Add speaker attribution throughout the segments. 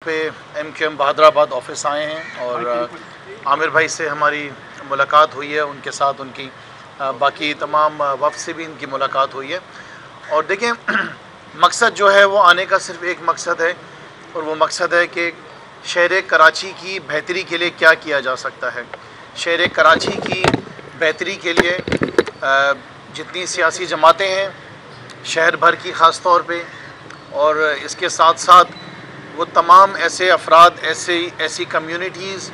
Speaker 1: पे MQM Bahadurabad office आए हैं और आमिर भाई से हमारी मुलाकात हुई है, उनके साथ उनकी बाकी तमाम वफ़द से भी इनकी मुलाकात हुई है। और देखें मकसद जो है वो आने का सिर्फ एक मकसद है और वो मकसद है कि शहर कराची की बेहतरी के लिए क्या किया जा सकता है। शहर कराची की बेहतरी के लिए जितनी सियासी जमातें हैं शहर भर की ख़ास तौर पे, और इसके साथ साथ वो तमाम ऐसे अफराद, ऐसी कम्युनिटीज़,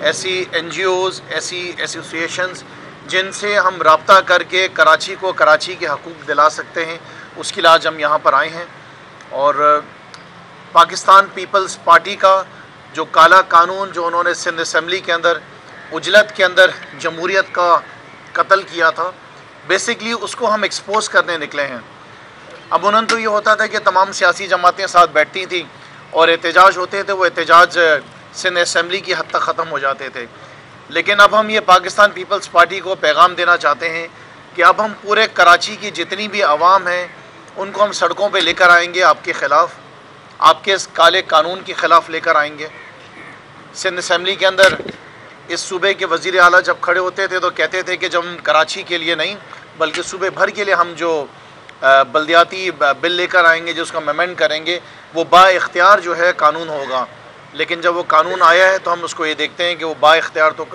Speaker 1: ऐसी NGOs, ऐसी एसोसिएशंस जिनसे हम रब्ता करके कराची को कराची के हकूक़ दिला सकते हैं, उसके लिए आज हम यहाँ पर आए हैं। और पाकिस्तान पीपल्स पार्टी का जो काला कानून जो उन्होंने सिंध असम्बली के अंदर उजलत के अंदर जमहूरियत का कत्ल किया था, बेसिकली उसको हम एक्सपोज करने निकले हैं। अब उन्होंने तो ये होता था कि तमाम सियासी जमातें साथ बैठती थी और एहतजाज होते थे, वो एहतजाज सिंध असम्बली की हद तक ख़त्म हो जाते थे। लेकिन अब हम ये पाकिस्तान पीपल्स पार्टी को पैगाम देना चाहते हैं कि अब हम पूरे कराची की जितनी भी आवाम हैं उनको हम सड़कों पे लेकर आएंगे, आपके ख़िलाफ़, आपके इस काले कानून के ख़िलाफ़ लेकर आएंगे। सिंध असम्बली के अंदर इस सूबे के वज़ीर आला जब खड़े होते थे तो कहते थे कि जब हम कराची के लिए नहीं बल्कि सूबे भर के लिए हम जो बल्दियाती बिल लेकर आएंगे, जो उसका अमेंडमेंट करेंगे, वो बाइख्तियार जो है कानून होगा। लेकिन जब वो कानून आया है तो हम उसको ये देखते हैं कि वो बाइख्तियार तो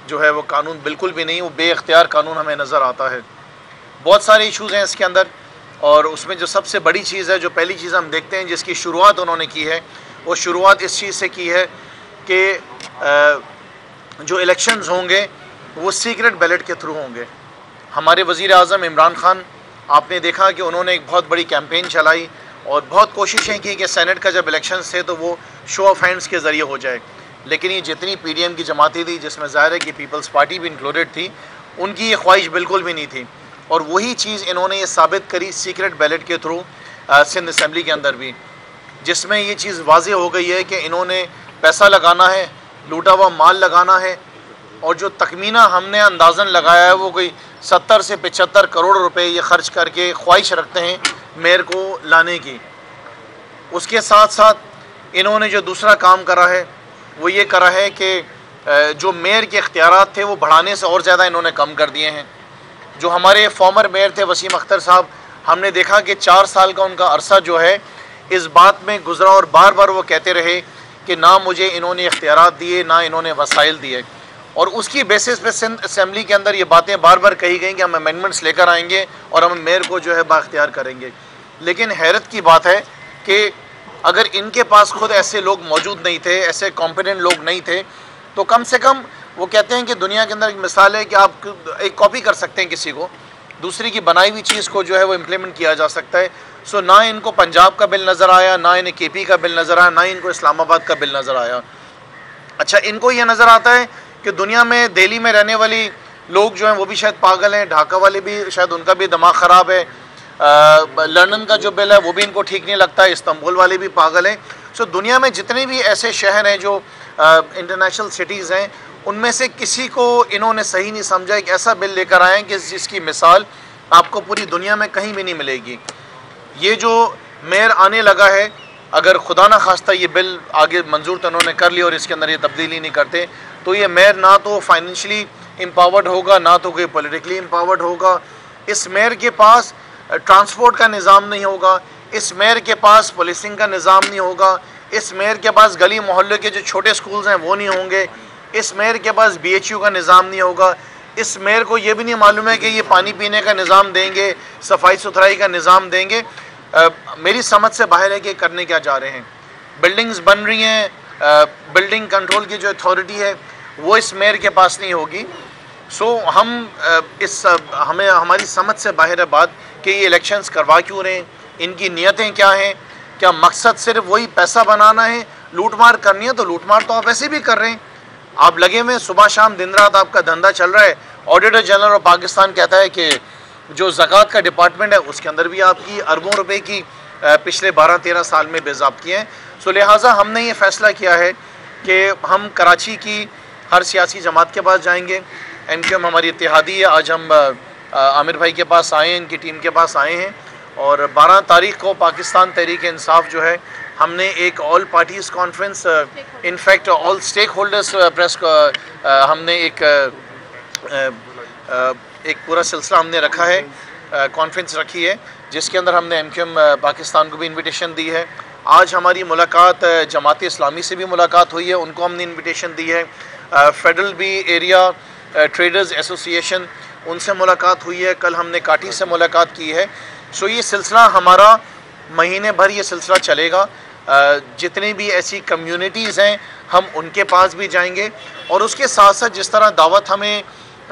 Speaker 1: जो है वो कानून बिल्कुल भी नहीं, वो बेइख्तियार कानून हमें नज़र आता है। बहुत सारे इशूज़ हैं इसके अंदर, और उसमें जो सबसे बड़ी चीज़ है, जो पहली चीज़ हम देखते हैं जिसकी शुरुआत उन्होंने की है, वो शुरुआत इस चीज़ से की है कि जो इलेक्शंस होंगे वो सीक्रेट बैलेट के थ्रू होंगे। हमारे वज़ीर आज़म इमरान ख़ान, आपने देखा कि उन्होंने एक बहुत बड़ी कैंपेन चलाई और बहुत कोशिशें की कि सेनेट का जब इलेक्शंस थे तो वो शो ऑफ हैंड्स के ज़रिए हो जाए। लेकिन ये जितनी PDM की जमातें थी, जिसमें ज़ाहिर है कि पीपल्स पार्टी भी इंक्लूडेड थी, उनकी ये ख्वाहिश बिल्कुल भी नहीं थी। और वही चीज़ इन्होंने ये साबित करी सीक्रेट बैलेट के थ्रू सिंध असम्बली के अंदर भी, जिसमें ये चीज़ वाज़ेह हो गई है कि इन्होंने पैसा लगाना है, लूटा हुआ माल लगाना है, और जो तखमीना हमने अंदाज़न लगाया है वो कोई 70 से 75 करोड़ रुपए ये ख़र्च करके ख्वाहिश रखते हैं मेयर को लाने की। उसके साथ साथ इन्होंने जो दूसरा काम करा है वो ये करा है कि जो मेयर के इख्तियारात थे वो बढ़ाने से और ज़्यादा इन्होंने कम कर दिए हैं। जो हमारे फॉर्मर मेयर थे वसीम अख्तर साहब, हमने देखा कि 4 साल का उनका अरसा जो है इस बात में गुजरा और बार बार वो कहते रहे कि ना मुझे इन्होंने इख्तियारात दिए, ना इन्होंने वसाइल दिए। और उसकी बेसिस पे सिंध असम्बली के अंदर ये बातें बार बार कही गई कि हम अमेंडमेंट्स लेकर आएंगे और हम मेयर को जो है बाख्तियार करेंगे। लेकिन हैरत की बात है कि अगर इनके पास खुद ऐसे लोग मौजूद नहीं थे, ऐसे कॉम्पिटेंट लोग नहीं थे, तो कम से कम वो कहते हैं कि दुनिया के अंदर एक मिसाल है कि आप एक कॉपी कर सकते हैं किसी को, दूसरी की बनाई हुई चीज़ को जो है वो इम्प्लीमेंट किया जा सकता है। सो ना इनको पंजाब का बिल नज़र आया, ना इन्हें KP का बिल नज़र आया, ना इनको इस्लामाबाद का बिल नज़र आया। अच्छा, इनको ये नज़र आता है कि दुनिया में दिल्ली में रहने वाली लोग जो हैं वो भी शायद पागल हैं, ढाका वाले भी शायद उनका भी दिमाग ख़राब है, लंदन का जो बिल है वो भी इनको ठीक नहीं लगता है, इस्तांबुल वाले भी पागल हैं। सो दुनिया में जितने भी ऐसे शहर हैं जो इंटरनेशनल सिटीज़ हैं, उनमें से किसी को इन्होंने सही नहीं समझा एक ऐसा बिल लेकर आए कि जिसकी मिसाल आपको पूरी दुनिया में कहीं भी नहीं मिलेगी। ये जो मेयर आने लगा है, अगर खुदा ना खास्ता ये बिल आगे मंजूर तो उन्होंने कर लिया और इसके अंदर ये तब्दीली नहीं करते, तो ये मेयर ना तो फाइनेंशली एम्पावर्ड होगा, ना तो कोई पॉलिटिकली एम्पावर्ड होगा। इस मेयर के पास ट्रांसपोर्ट का निज़ाम नहीं होगा, इस मेयर के पास पुलिसिंग का निज़ाम नहीं होगा, इस मेयर के पास गली मोहल्ले के जो छोटे स्कूल्स हैं वो नहीं होंगे, इस मेयर के पास BHU का निज़ाम नहीं होगा, इस मेयर को ये भी नहीं मालूम है कि ये पानी पीने का निज़ाम देंगे, सफाई सुथराई का निज़ाम देंगे। मेरी समझ से बाहर है कि करने क्या जा रहे हैं। बिल्डिंग्स बन रही हैं, बिल्डिंग कंट्रोल की जो अथॉरिटी है वो इस मेयर के पास नहीं होगी। सो हमें हमारी समझ से बाहर है बात कि ये इलेक्शंस करवा क्यों रहे हैं, इनकी नीयतें क्या हैं। क्या मकसद सिर्फ वही पैसा बनाना है, लूट मार करनी है? तो लूट मार तो आप ऐसे भी कर रहे हैं, आप लगे हुए सुबह शाम दिन रात आपका धंधा चल रहा है। ऑडिटर जनरल ऑफ पाकिस्तान कहता है कि जो ज़कात का डिपार्टमेंट है उसके अंदर भी आपकी अरबों रुपए की पिछले 12-13 साल में बेज़ाब्ती हैं। सो लिहाजा हमने ये फ़ैसला किया है कि हम कराची की हर सियासी जमात के पास जाएंगे। MQM हमारी इत्तेहादी है। आज हम आमिर भाई के पास आए हैं, इनकी टीम के पास आए हैं, और 12 तारीख़ को पाकिस्तान तहरीक इंसाफ जो है हमने एक all parties conference, in fact all stakeholders press हमने एक पूरा सिलसिला हमने रखा है, कॉन्फ्रेंस रखी है, जिसके अंदर हमने MQM पाकिस्तान को भी इनविटेशन दी है। आज हमारी मुलाकात जमात इस्लामी से भी मुलाकात हुई है, उनको हमने इनविटेशन दी है। फेडरल भी एरिया ट्रेडर्स एसोसिएशन, उनसे मुलाकात हुई है। कल हमने काटी से मुलाकात की है। सो ये सिलसिला हमारा महीने भर ये सिलसिला चलेगा। जितनी भी ऐसी कम्युनिटीज़ हैं हम उनके पास भी जाएंगे, और उसके साथ साथ जिस तरह दावत हमें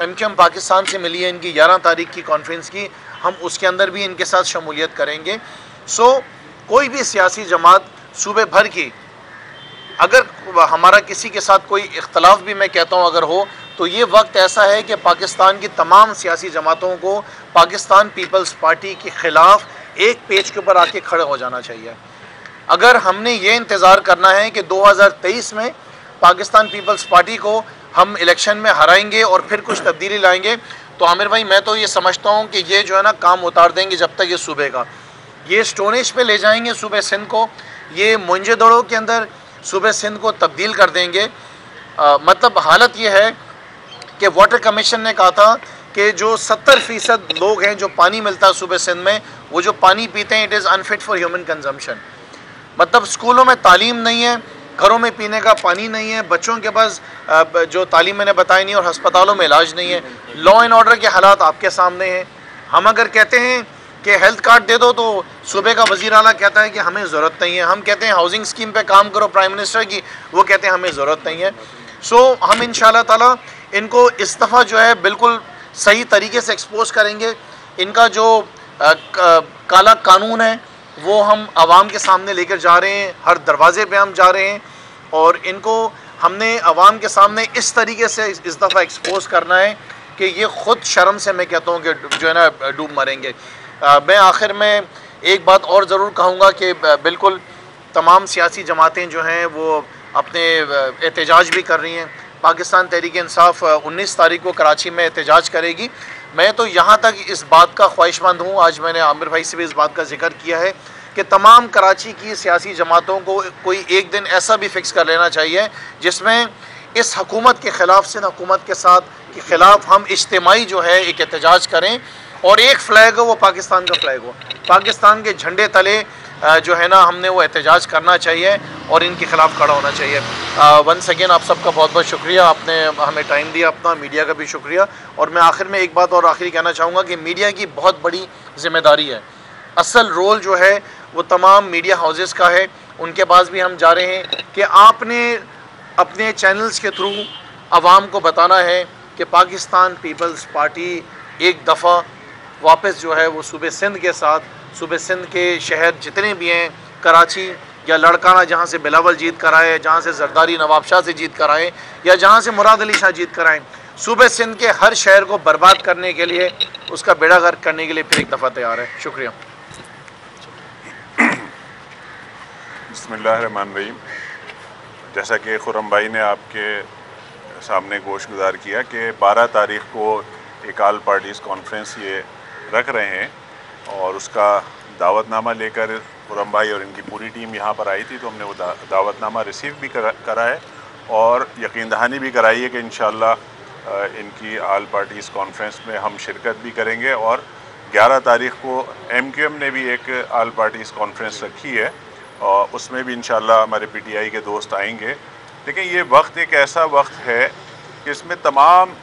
Speaker 1: MQM पाकिस्तान से मिली है इनकी 11 तारीख की कॉन्फ्रेंस की, हम उसके अंदर भी इनके साथ शमूलियत करेंगे। सो कोई भी सियासी जमात सूबे भर की, अगर हमारा किसी के साथ कोई इख्तलाफ भी मैं कहता हूँ अगर हो, तो ये वक्त ऐसा है कि पाकिस्तान की तमाम सियासी जमातों को पाकिस्तान पीपल्स पार्टी के ख़िलाफ़ एक पेज के ऊपर आके खड़े हो जाना चाहिए। अगर हमने ये इंतज़ार करना है कि 2023 में पाकिस्तान पीपल्स पार्टी को हम इलेक्शन में हराएंगे और फिर कुछ तब्दीली लाएंगे, तो आमिर भाई मैं तो ये समझता हूँ कि ये जो है ना काम उतार देंगे जब तक ये सूबे का, ये स्टोनेज पे ले जाएंगे सूबे सिंध को, ये मुंजेदड़ों के अंदर सूबे सिंध को तब्दील कर देंगे। मतलब हालत ये है कि वाटर कमीशन ने कहा था कि जो 70% लोग हैं जो पानी मिलता है सूबे सिंध में, वो जो पानी पीते हैं it is unfit for human consumption. मतलब स्कूलों में तालीम नहीं है, घरों में पीने का पानी नहीं है, बच्चों के पास जो तालीम मैंने बताई नहीं, और हस्पतालों में इलाज नहीं है। लॉ एंड ऑर्डर के हालात आपके सामने हैं। हम अगर कहते हैं कि हेल्थ कार्ड दे दो, तो सूबे का वज़ीर आला कहता है कि हमें ज़रूरत नहीं है। हम कहते हैं हाउसिंग स्कीम पे काम करो प्राइम मिनिस्टर की, वो कहते हैं हमें ज़रूरत नहीं है। सो हम इंशाअल्लाह ताला इनको इस दफ़ा जो है बिल्कुल सही तरीके से एक्सपोज करेंगे। इनका जो काला कानून है वो हम आवाम के सामने लेकर जा रहे हैं, हर दरवाज़े पे हम जा रहे हैं, और इनको हमने आवाम के सामने इस तरीके से इस दफ़ा एक्सपोज करना है कि ये ख़ुद शर्म से मैं कहता हूँ कि जो है ना डूब मरेंगे। मैं आखिर में एक बात और ज़रूर कहूँगा कि बिल्कुल तमाम सियासी जमातें जो हैं वो अपने एहतजाज भी कर रही हैं। पाकिस्तान तहरीक इंसाफ 19 तारीख को कराची में एहतजाज करेगी। मैं तो यहाँ तक इस बात का ख्वाहिशमंद हूँ, आज मैंने आमिर भाई से भी इस बात का जिक्र किया है कि तमाम कराची की सियासी जमातों को कोई एक दिन ऐसा भी फ़िक्स कर लेना चाहिए जिसमें इस हुकूमत के ख़िलाफ़, सिंध हुकूमत के साथ के ख़िलाफ़ हम इज्तिमाई जो है एक एहतजाज करें, और एक फ़्लैग हो वो पाकिस्तान का फ़्लैग हो, पाकिस्तान के झंडे तले जो है ना हमने वो एहतजाज करना चाहिए और इनके ख़िलाफ़ खड़ा होना चाहिए। वंस अगेन आप सबका बहुत बहुत शुक्रिया, आपने हमें टाइम दिया अपना, मीडिया का भी शुक्रिया। और मैं आखिर में एक बात और आखिरी कहना चाहूँगा कि मीडिया की बहुत बड़ी ज़िम्मेदारी है। असल रोल जो है वो तमाम मीडिया हाउसेस का है, उनके पास भी हम जा रहे हैं कि आपने अपने चैनल्स के थ्रू आवाम को बताना है कि पाकिस्तान पीपल्स पार्टी एक दफ़ा वापस जो है वो सूबे सिंध के साथ, सूबे सिंध के शहर जितने भी हैं, कराची या लड़काना जहाँ से बिलावल जीत कर आए, जहाँ से जरदारी नवाब शाह से जीत कर आए, या जहाँ से मुराद अली शाह जीत कर आए, सूबे सिंध के हर शहर को बर्बाद करने के लिए, उसका बेड़ा गर्क करने के लिए फिर एक दफ़ा तैयार है। शुक्रिया।
Speaker 2: बिस्मिल्लाहिर्रहमानिर्रहीम। जैसा कि खुर्रम भाई ने आपके सामने गोशगुजार किया कि 12 तारीख़ को एक ऑल पार्टीज़ कॉन्फ्रेंस ये रख रहे हैं, और उसका दावतनामा लेकर खुर्रम भाई और इनकी पूरी टीम यहाँ पर आई थी, तो हमने वो दावतनामा रिसीव भी करा है और यकीन दहानी भी कराई है कि इंशाअल्लाह इनकी ऑल पार्टीज़ कॉन्फ्रेंस में हम शिरकत भी करेंगे। और 11 तारीख़ को MQM ने भी एक ऑल पार्टीज़ कॉन्फ्रेंस रखी है, और उसमें भी इंशाअल्लाह हमारे PTI के दोस्त आएंगे। लेकिन ये वक्त एक ऐसा वक्त है कि इसमें तमाम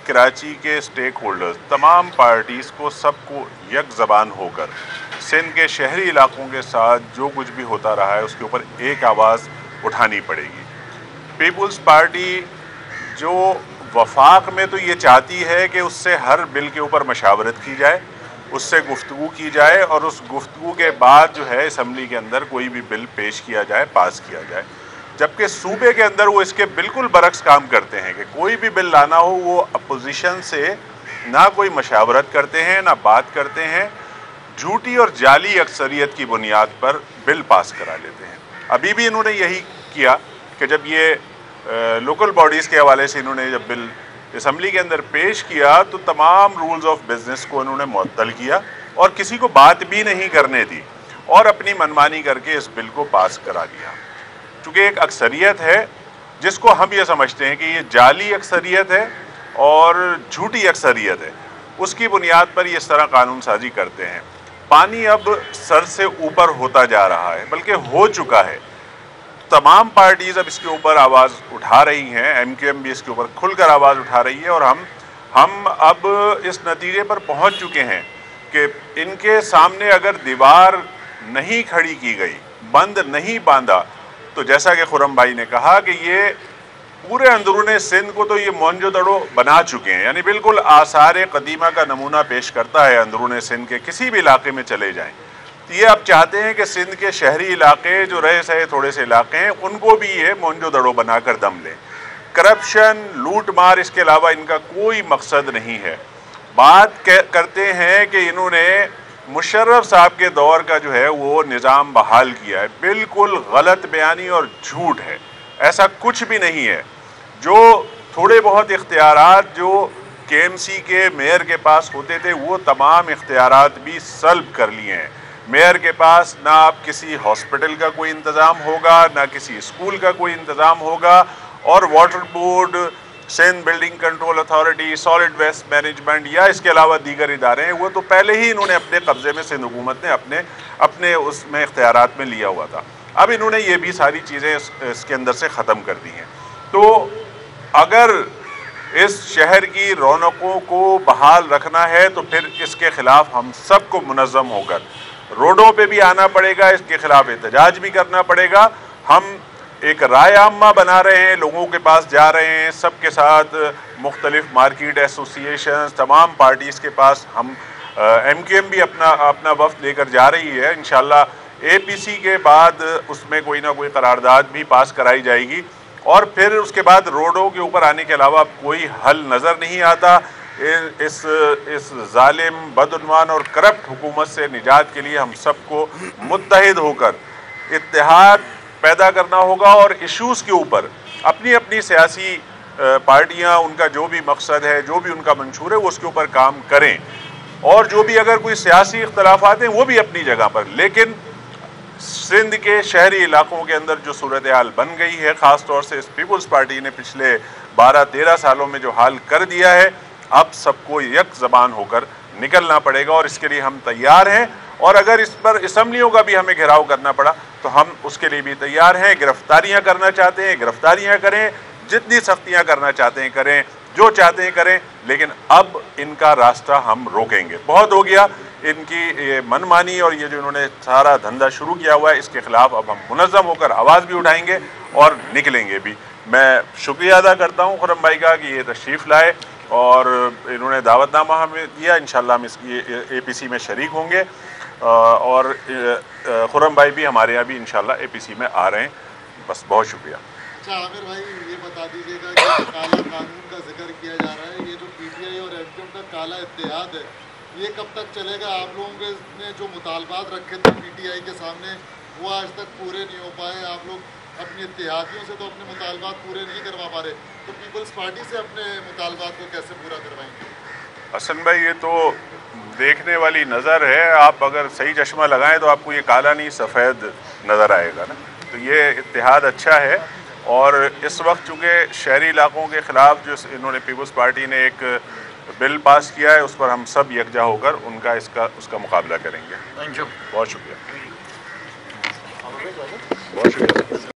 Speaker 2: कराची के स्टेक होल्डर्स, तमाम पार्टीज़ को, सबको एक ज़बान होकर सिंध के शहरी इलाकों के साथ जो कुछ भी होता रहा है उसके ऊपर एक आवाज़ उठानी पड़ेगी। पीपल्स पार्टी जो वफाक में तो ये चाहती है कि उससे हर बिल के ऊपर मशावरत की जाए, उससे गुफ्तगू की जाए, और उस गुफ्तगू के बाद जो है असम्बली के अंदर कोई भी बिल पेश किया जाए, पास किया जाए। जबकि सूबे के अंदर वो इसके बिल्कुल बरक्स काम करते हैं कि कोई भी बिल लाना हो वो अपोजिशन से ना कोई मशावरत करते हैं, ना बात करते हैं, झूठी और जाली अक्सरियत की बुनियाद पर बिल पास करा लेते हैं। अभी भी इन्होंने यही किया कि जब ये लोकल बॉडीज़ के हवाले से इन्होंने जब बिल असम्बली के अंदर पेश किया तो तमाम रूल्स ऑफ बिजनेस को इन्होंने मुअत्तल किया और किसी को बात भी नहीं करने दी। और अपनी मनमानी करके इस बिल को पास करा दिया। चूँकि एक अक्सरियत है जिसको हम ये समझते हैं कि ये जाली अक्सरियत है और झूठी अक्सरियत है, उसकी बुनियाद पर ये इस तरह कानून साजी करते हैं। पानी अब सर से ऊपर होता जा रहा है, बल्कि हो चुका है। तमाम पार्टीज़ अब इसके ऊपर आवाज़ उठा रही हैं, MQM भी इसके ऊपर खुलकर आवाज़ उठा रही है और हम अब इस नतीजे पर पहुंच चुके हैं कि इनके सामने अगर दीवार नहीं खड़ी की गई, बंद नहीं बांधा, तो जैसा कि खुर्रम भाई ने कहा कि ये पूरे अंदरूने सिंध को तो ये मोहनजोदड़ो बना चुके हैं, यानी बिल्कुल आसार कदीमा का नमूना पेश करता है। अंदरूने सिंध के किसी भी इलाके में चले जाएं तो ये अब चाहते हैं कि सिंध के शहरी इलाके जो रहे सहे थोड़े से इलाके हैं उनको भी ये मोहनजोदड़ो बनाकर दम लें। करप्शन, लूट मार, इसके अलावा इनका कोई मकसद नहीं है। बात करते हैं कि इन्होंने मुशर्रफ साहब के दौर का जो है वो निज़ाम बहाल किया है। बिल्कुल गलत बयानी और झूठ है, ऐसा कुछ भी नहीं है। जो थोड़े बहुत इख्तियारात जो KMC के मेयर के पास होते थे वो तमाम इख्तियारात भी सल्ब कर लिए हैं। मेयर के पास ना अब किसी हॉस्पिटल का कोई इंतज़ाम होगा, ना किसी स्कूल का कोई इंतज़ाम होगा, और water board, Sindh building control authority, solid waste management या इसके अलावा दीगर इदारे हैं, वो तो पहले ही इन्होंने अपने कब्जे में, सिंध हुकूमत ने अपने उसमें इख्तियारात में लिया हुआ था। अब इन्होंने ये भी सारी चीज़ें इसके अंदर से ख़त्म कर दी हैं। तो अगर इस शहर की रौनकों को बहाल रखना है तो फिर इसके ख़िलाफ़ हम सबको मुनज़्ज़म होकर रोडों पे भी आना पड़ेगा, इसके ख़िलाफ़ एहतजाज भी करना पड़ेगा। हम एक राय आम्मा बना रहे हैं, लोगों के पास जा रहे हैं, सबके साथ मुख्तलिफ मार्केट एसोसिएशन, तमाम पार्टीज़ के पास हम MQM भी अपना वफ्द लेकर जा रही है। इंशाल्लाह APC के बाद उसमें कोई ना कोई करारदाद भी पास कराई जाएगी और फिर उसके बाद रोडों के ऊपर आने के अलावा कोई हल नज़र नहीं आता। इस जालिम, बदउन्वान और करप्ट हुकूमत से निजात के लिए हम सबको मुत्तहिद होकर इत्तेहाद पैदा करना होगा और इश्यूज़ के ऊपर अपनी अपनी सियासी पार्टियां, उनका जो भी मकसद है, जो भी उनका मंशूर है, वो उसके ऊपर काम करें। और जो भी अगर कोई सियासी इख्तलाफात हैं वो भी अपनी जगह पर, लेकिन सिंध के शहरी इलाकों के अंदर जो सूरत हाल बन गई है, ख़ास तौर से इस पीपल्स पार्टी ने पिछले 12-13 सालों में जो हाल कर दिया है, अब सबको एक ज़बान होकर निकलना पड़ेगा और इसके लिए हम तैयार हैं। और अगर इस पर असम्बलियों का भी हमें घेराव करना पड़ा तो हम उसके लिए भी तैयार हैं। गिरफ्तारियां करना चाहते हैं गिरफ्तारियां करें, जितनी सख्तियां करना चाहते हैं करें, जो चाहते हैं करें, लेकिन अब इनका रास्ता हम रोकेंगे। बहुत हो गया इनकी ये मनमानी और ये जो इन्होंने सारा धंधा शुरू किया हुआ है, इसके खिलाफ अब हम मुनज़्ज़म होकर आवाज़ भी उठाएंगे और निकलेंगे भी। मैं शुक्रिया अदा करता हूँ खुर्रम भाई का कि ये तशरीफ़ लाए और इन्होंने दावतनामा हमें दिया। इंशाल्लाह हम इसकी APC में शरीक होंगे और खुर्रम भाई भी हमारे यहाँ भी इंशाल्लाह APC में आ रहे हैं। बस बहुत शुक्रिया।
Speaker 3: अच्छा आमिर भाई, ये बता दीजिएगा कि काला कानून का जिक्र किया जा रहा है, ये जो PTI और MQM का काला इत्तेहाद है, ये कब तक चलेगा? आप लोगों ने जो मुतालबात रखे थे PTI के सामने वो आज तक पूरे नहीं हो पाए। आप लोग अपने इत्तेहादियों से तो अपने मुतालबात पूरे नहीं करवा पा रहे, तो पीपल्स पार्टी से अपने मुतालबात को कैसे पूरा करवाएंगे?
Speaker 2: हसन भाई, ये तो देखने वाली नज़र है। आप अगर सही चश्मा लगाएं तो आपको ये काला नहीं सफ़ेद नज़र आएगा ना। तो ये इत्तेहाद अच्छा है और इस वक्त चूँकि शहरी इलाकों के ख़िलाफ़ जो इन्होंने पीपल्स पार्टी ने एक बिल पास किया है, उस पर हम सब यकजा होकर उसका मुकाबला करेंगे।
Speaker 1: थैंक यू,
Speaker 2: बहुत शुक्रिया, बहुत शुक्रिया।